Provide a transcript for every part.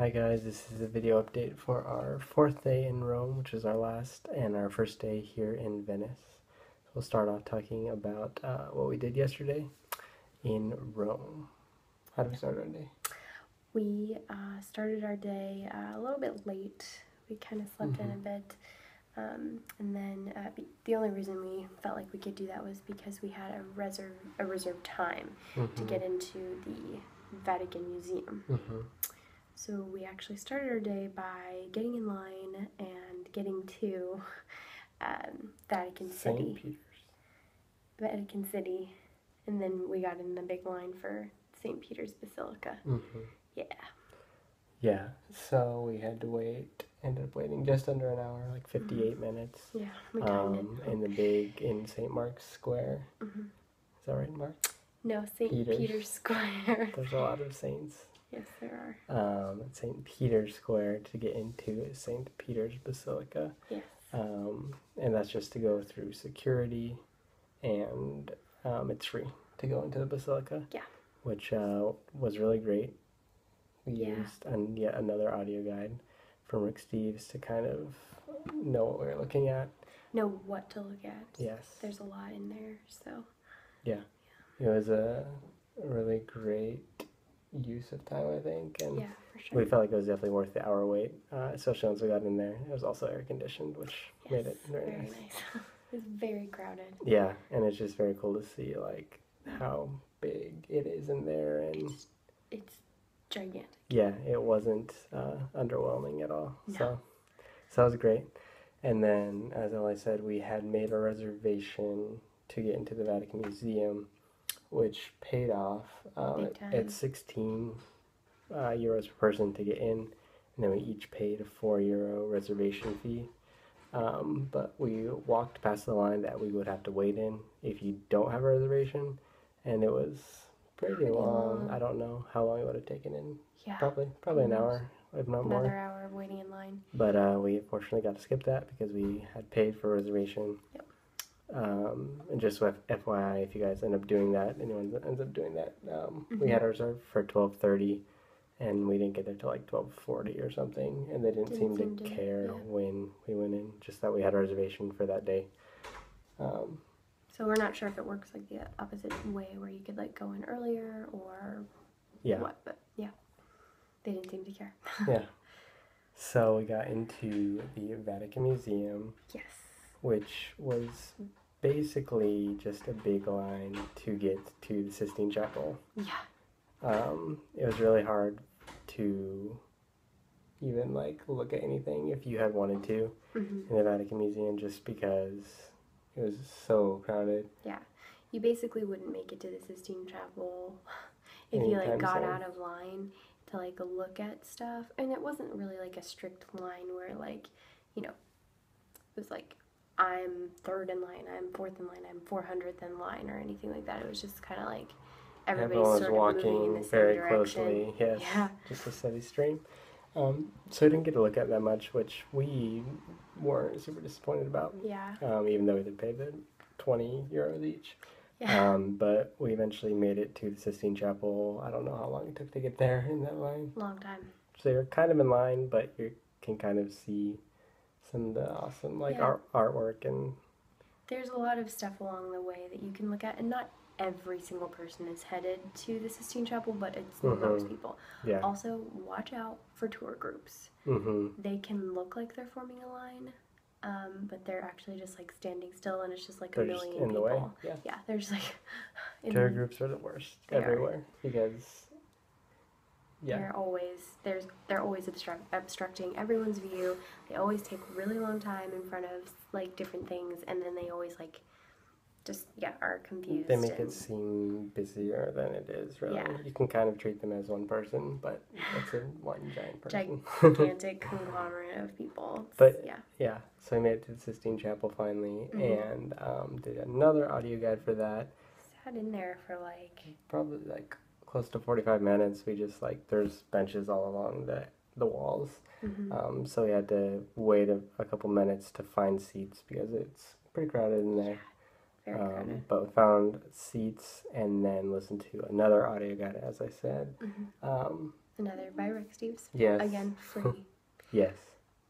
Hi guys, this is a video update for our fourth day in Rome, which is our last and our first day here in Venice. We'll start off talking about what we did yesterday in Rome. How did we start our day? We started our day a little bit late. We kind of slept in a bit. And then the only reason we felt like we could do that was because we had a reserved time to get into the Vatican Museum. So we actually started our day by getting in line and getting to Vatican City. St. Peter's. Vatican City. And then we got in the big line for St. Peter's Basilica. Yeah, so we had to ended up waiting just under an hour, like 58 minutes. Yeah, we timed it. In St. Mark's Square. Is that right, Mark? No, St. Peter's Square. There's a lot of saints. Yes, there are. At St. Peter's Square to get into St. Peter's Basilica. Yes. And that's just to go through security, and it's free to go into the Basilica. Yeah. Which was really great. We used yet another audio guide from Rick Steves to kind of know what we were looking at. Know what to look at. Yes. There's a lot in there, so. Yeah. It was a really great use of time, I think. And yeah, for sure. we felt like it was definitely worth the hour wait, especially once we got in there. It was also air conditioned, which made it very nice. It was very crowded. Yeah, and it's just very cool to see like how big it is in there, and it's gigantic. Yeah, it wasn't underwhelming at all. No. So that was great. And then, as Ellie said, we had made a reservation to get into the Vatican Museum, which paid off. It's 16 euros per person to get in, and then we each paid a €4 reservation fee. But we walked past the line that we would have to wait in if you don't have a reservation, and it was pretty long. I don't know how long it would have taken in. Yeah. Probably an hour, if not more. Another hour of waiting in line. But we fortunately got to skip that because we had paid for a reservation. Yep. And just with FYI, if you guys end up doing that, anyone that ends up doing that, we had ours reserved for 12:30, and we didn't get there till like 12:40 or something, and they didn't seem to care when we went in, just that we had a reservation for that day. So we're not sure if it works like the opposite way, where you could like go in earlier or what, but yeah, they didn't seem to care. Yeah. So we got into the Vatican Museum. Yes. Which was basically just a big line to get to the Sistine Chapel. Yeah. It was really hard to even like look at anything if you had wanted to in the Vatican Museum, just because it was so crowded. Yeah, you basically wouldn't make it to the Sistine Chapel if you like got out of line to like look at stuff. And it wasn't really like a strict line where like, you know, it was like I'm third in line, I'm fourth in line, I'm 400th in line, or anything like that. It was just kind of like everybody's sort of walking in the same very direction. Closely. Yes, yeah. Just a steady stream. So we didn't get to look at that much, which we weren't super disappointed about. Yeah. Even though we did pay the 20 euros each. Yeah. But we eventually made it to the Sistine Chapel. I don't know how long it took to get there in that line. Long time. So you're kind of in line, but you can kind of see some of the awesome artwork, and there's a lot of stuff along the way that you can look at, and not every single person is headed to the Sistine Chapel, but it's most people. Yeah. Also, watch out for tour groups. They can look like they're forming a line, but they're actually just like standing still, and it's just like a million people. The way. Yeah, they're just like tour groups are the worst everywhere because they're always obstructing everyone's view. They always take a really long time in front of like different things, and then they always like just are confused. They make it seem busier than it is, really. Yeah. You can kind of treat them as one person, but it's one giant person. Gigantic conglomerate of people. But yeah, so we made it to the Sistine Chapel finally, and did another audio guide for that. Sat in there for like probably like close to 45 minutes. We just there's benches all along the walls, so we had to wait a couple minutes to find seats because it's pretty crowded in there. Very crowded. But we found seats and then listened to another audio guide, as I said. Another by Rick Steves. Yes. Again, free. Yes.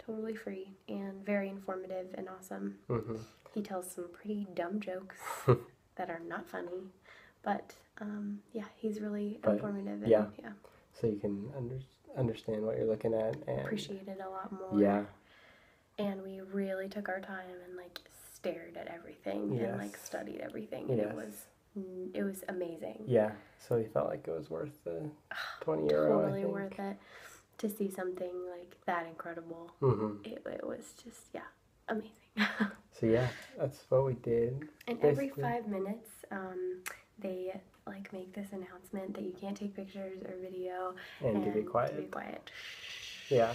Totally free and very informative and awesome. Mm-hmm. He tells some pretty dumb jokes that are not funny, but yeah, he's really informative. And, yeah. So you can understand what you're looking at and appreciate it a lot more. Yeah. And we really took our time and like stared at everything and like studied everything, and it was amazing. Yeah. So we felt like it was worth the €20. Totally worth it to see something like that incredible. Mm-hmm. It was just amazing. So yeah, that's what we did. And every 5 minutes, they like make this announcement that you can't take pictures or video and to be quiet. To be quiet. Yeah.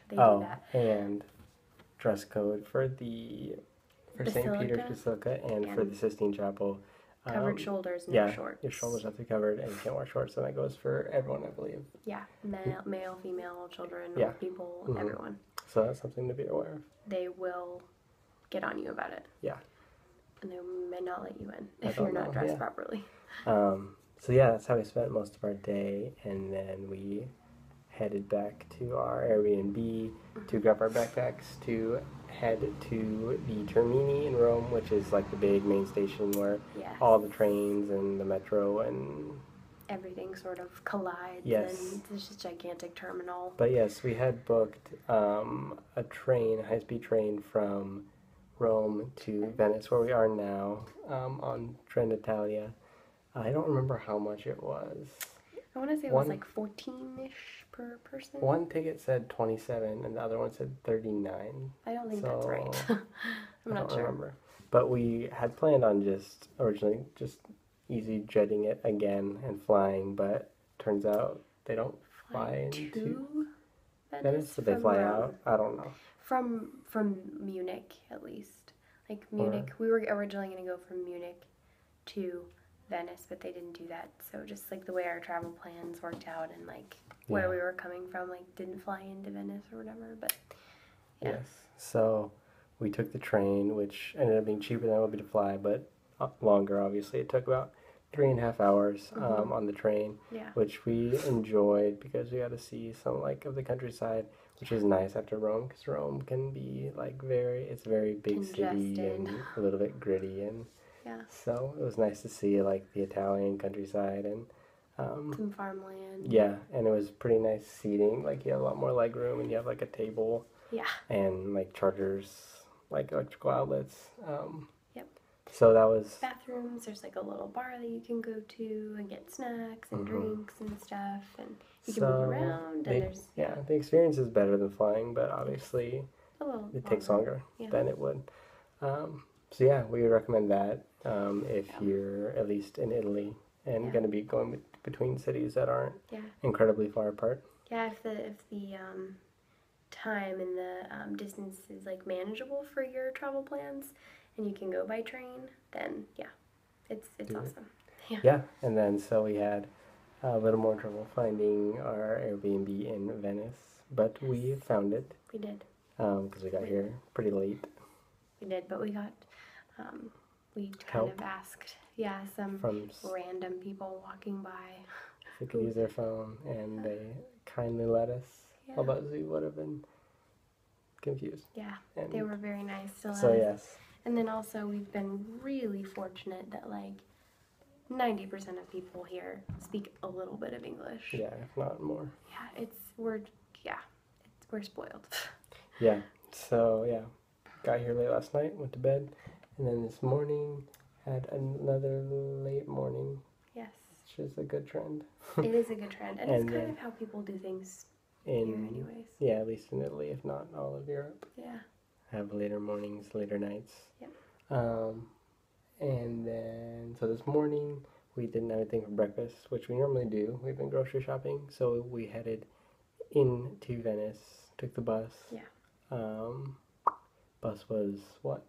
They do that. And dress code for St. Peter's Basilica and for the Sistine Chapel. Covered shoulders, no shorts. Your shoulders have to be covered, and you can't wear shorts, and that goes for everyone, I believe. Yeah, male, female, children, old people, everyone. So that's something to be aware of. They will get on you about it. Yeah. And they may not let you in if you're not dressed properly. So yeah, that's how we spent most of our day, and then we headed back to our Airbnb to grab our backpacks to head to the Termini in Rome, which is like the big main station where all the trains and the metro and everything sort of collides. Yes. And it's just a gigantic terminal. But yes, we had booked a high-speed train from Rome to Venice, where we are now, on Trenitalia. I don't remember how much it was. I want to say it was like 14-ish per person. One ticket said 27 and the other one said 39. I don't think that's right. I'm not sure. Remember. But we had planned on originally just easy jetting it again and flying, but turns out they don't fly into Venice, so they fly out. I don't know. From Munich, at least. Like Munich, we were originally going to go from Munich to Venice, but they didn't do that. So just like the way our travel plans worked out and like where we were coming from, like didn't fly into Venice or whatever. But yes, so we took the train, which ended up being cheaper than it would be to fly, but longer. Obviously, it took about 3.5 hours on the train, which we enjoyed because we got to see some like of the countryside, which is nice after Rome, because Rome can be like it's a very big city and a little bit gritty and. Yeah. So it was nice to see like the Italian countryside and some farmland. Yeah, and it was pretty nice seating. Like you have a lot more leg room, and you have like a table. Yeah. And like chargers, like electrical outlets. Yep. So that was bathrooms. There's like a little bar that you can go to and get snacks and drinks and stuff, and you can move around. And the experience is better than flying, but obviously it takes longer than it would. So yeah, we would recommend that if you're at least in Italy and going to be going between cities that aren't incredibly far apart. Yeah, if the time and the distance is like manageable for your travel plans, and you can go by train, then it's awesome. Yeah, and then so we had a little more trouble finding our Airbnb in Venice, but we found it. We did. Because we got here pretty late. We did, but we got. We kind of asked, some random people walking by. If they could use their phone, and they kindly let us. Otherwise, we would have been confused. Yeah, and they were very nice to us. So, yes. And then also, we've been really fortunate that, like, 90% of people here speak a little bit of English. Yeah, if not more. Yeah, we're spoiled. Yeah, so, got here late last night, went to bed. And then this morning, had another late morning. Yes. Which is a good trend. It is a good trend. And it's kind of how people do things here anyways. Yeah, at least in Italy, if not all of Europe. Yeah. Have later mornings, later nights. Yep. And then, so this morning, we didn't have anything for breakfast, which we normally do. We've been grocery shopping. So we headed into Venice, took the bus. Yeah. Bus was what?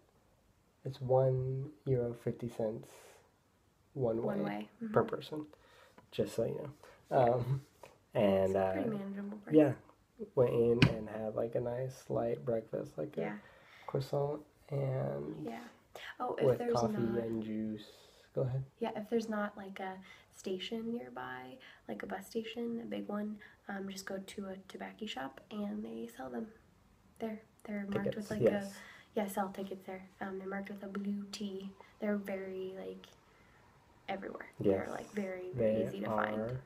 It's €1.50 one way per person, just so you know. And it's pretty manageable price. Yeah, went in and had like a nice light breakfast, like a croissant and if with there's coffee and juice. Go ahead. Yeah, if there's not like a station nearby, like a bus station, a big one, just go to a tobacco shop and they sell them there. They're marked Tickets, with like yes. sell tickets there. They're marked with a blue T. They're very like everywhere. Yes. They're like very easy to find.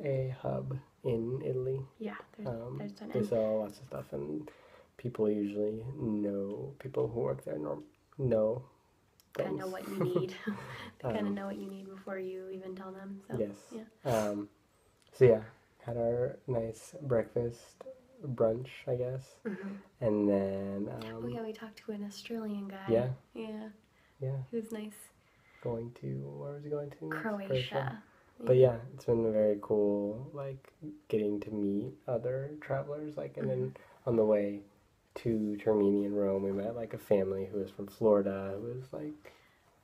A hub in Italy. Yeah, there's ton. They sell lots of stuff, and people usually know, people who work there know things. Kind of what you need. They kind of know what you need before you even tell them. So, yes. Yeah. So yeah, had our nice breakfast, brunch, I guess, and then. Oh yeah, we talked to an Australian guy. Yeah. Yeah. He was nice. Where was he going to? Croatia. But yeah, it's been very cool, like, getting to meet other travelers, like, and then on the way to Termini and Rome, we met, like, a family who was from Florida, who was, like...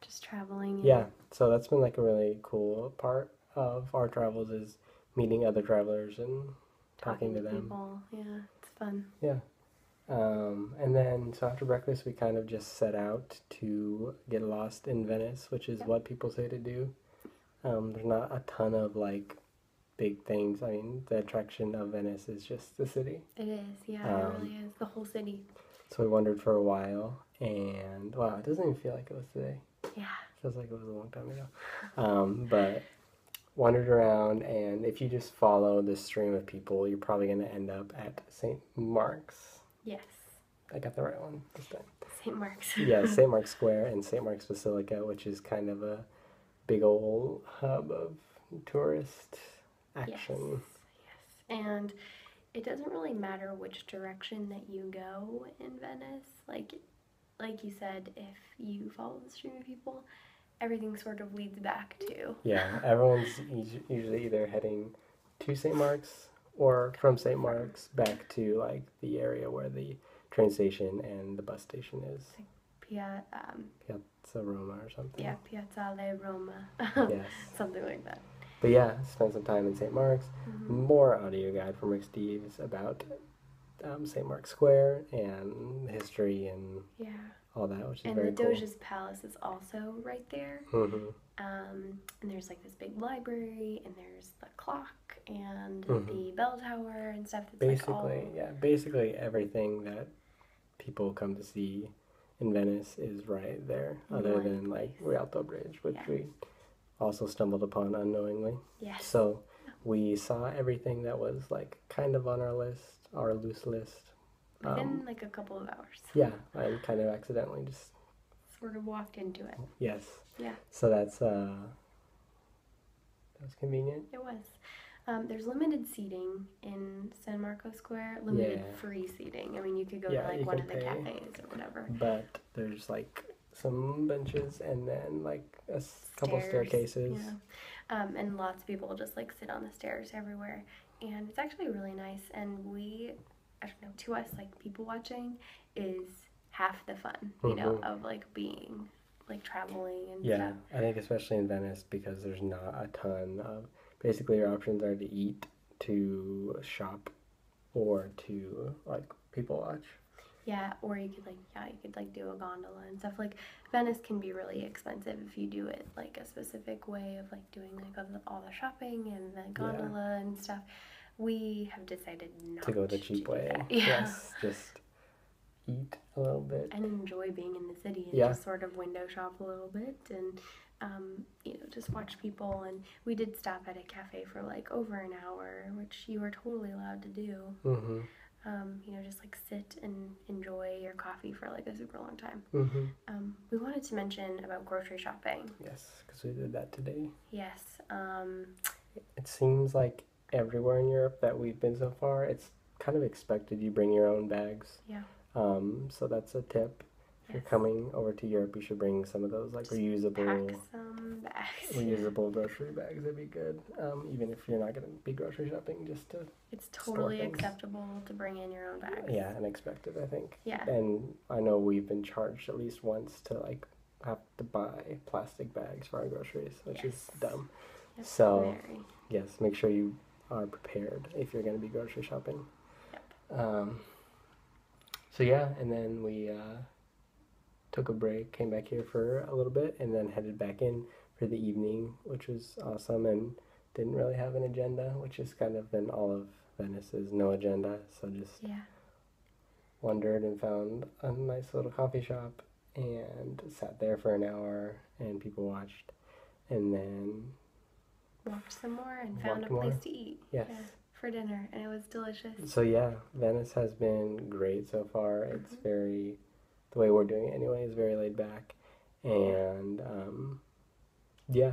Just traveling. Yeah, so that's been, like, a really cool part of our travels, is meeting other travelers and talking to them. People. Yeah, it's fun. Yeah. And then, so after breakfast, we kind of just set out to get lost in Venice, which is what people say to do. There's not a ton of, like, big things. I mean, the attraction of Venice is just the city. It is, yeah, it really is. The whole city. So we wandered for a while, and, wow, it doesn't even feel like it was today. Yeah. It feels like it was a long time ago. But wandered around, and if you just follow the stream of people, you're probably going to end up at St. Mark's. Yes. I got the right one this time. St. Mark's. Yeah, St. Mark's Square and St. Mark's Basilica, which is kind of a big old hub of tourist action. Yes. And it doesn't really matter which direction that you go in Venice. Like you said, if you follow the stream of people, everything sort of leads back to. Yeah, everyone's usually either heading to St. Mark's or from St. Mark's back to, like, the area where the train station and the bus station is. Piazza Roma or something. Yeah, Piazzale Roma. Yes. Something like that. But yeah, spent some time in St. Mark's. More audio guide from Rick Steves about St. Mark's Square and the history and all that, which is very cool. And the Doge's Palace is also right there. And there's, like, this big library, and there's the clock and the bell tower and stuff. That's basically everything that people come to see in Venice is right there, other than, like, Rialto Bridge, which we also stumbled upon unknowingly. Yes. So we saw everything that was, like, kind of on our loose list. Within, like, a couple of hours. Yeah, I kind of accidentally just... sort of walked into it. Yes. Yeah. So that was convenient. It was. There's limited seating in San Marco Square. Limited free seating. I mean, you could go to, like, one of the cafes or whatever. But there's, like, some benches and then, like, a couple staircases. Yeah. And lots of people just, like, sit on the stairs everywhere. And it's actually really nice. And I don't know, to us, like, people watching is half the fun, you know, of, like, being, like, traveling and stuff. Yeah, I think especially in Venice, because there's not a ton of... Basically, your options are to eat, to shop, or to, like, people watch. Yeah, or you could do a gondola and stuff. Like, Venice can be really expensive if you do it, like, a specific way of, like, doing, like, all the shopping and the gondola and stuff. We have decided not to go the cheap way. Yeah. Yes, just eat a little bit. And enjoy being in the city and just sort of window shop a little bit and, you know, just watch people. And we did stop at a cafe for, like, over an hour, which you are totally allowed to do. You know, just, like, sit and enjoy your coffee for, like, a super long time. We wanted to mention about grocery shopping. Yes, because we did that today. Yes. It seems like everywhere in Europe that we've been so far, it's kind of expected you bring your own bags. Yeah. So that's a tip. If you're coming over to Europe, you should bring some of those, like, just reusable... pack some bags. Reusable grocery bags, that'd be good. Even if you're not going to be grocery shopping, just to It's totally acceptable to bring in your own bags. Yeah, and expected, I think. Yeah. And I know we've been charged at least once to, like, have to buy plastic bags for our groceries, which is dumb. Yes, so, yes, make sure you are prepared if you're going to be grocery shopping. Yep. So yeah, and then we took a break, came back here for a little bit, and then headed back in for the evening, which was awesome, and didn't really have an agenda, which is kind of been all of Venice is no agenda. So just wandered and found a nice little coffee shop and sat there for an hour, and people watched, and then walked some more and found a place to eat. Yes. Yeah, for dinner, and it was delicious. So yeah, Venice has been great so far. It's very, the way we're doing it anyway, is very laid back, and yeah,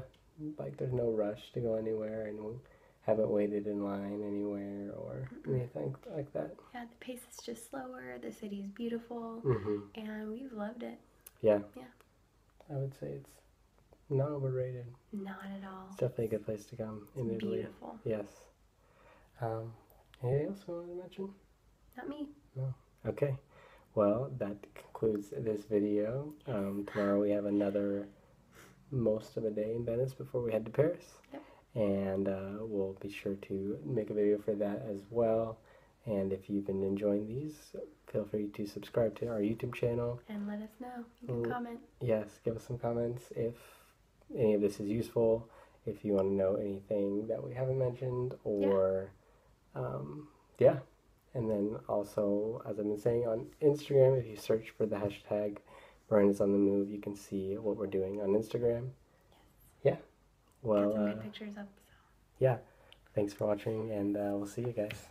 like there's no rush to go anywhere, and we haven't waited in line anywhere or anything like that. Yeah, the pace is just slower. The city's beautiful, and we've loved it. Yeah. I would say it's not overrated. Not at all. It's definitely a good place to come in Italy. Beautiful. Yes. Anything else you wanted to mention? Not me. No. Okay. Well, that concludes this video. Tomorrow we have another most of a day in Venice before we head to Paris. Yep. And we'll be sure to make a video for that as well. And if you've been enjoying these, feel free to subscribe to our YouTube channel. And let us know. You can comment. Yes, give us some comments if any of this is useful, if you want to know anything that we haven't mentioned, or And then also, as I've been saying, on Instagram, if you search for the hashtag Miranda's on the Move, you can see what we're doing on Instagram. Yes. Yeah. Well, got some good pictures up. So. Yeah. Thanks for watching, and we'll see you guys.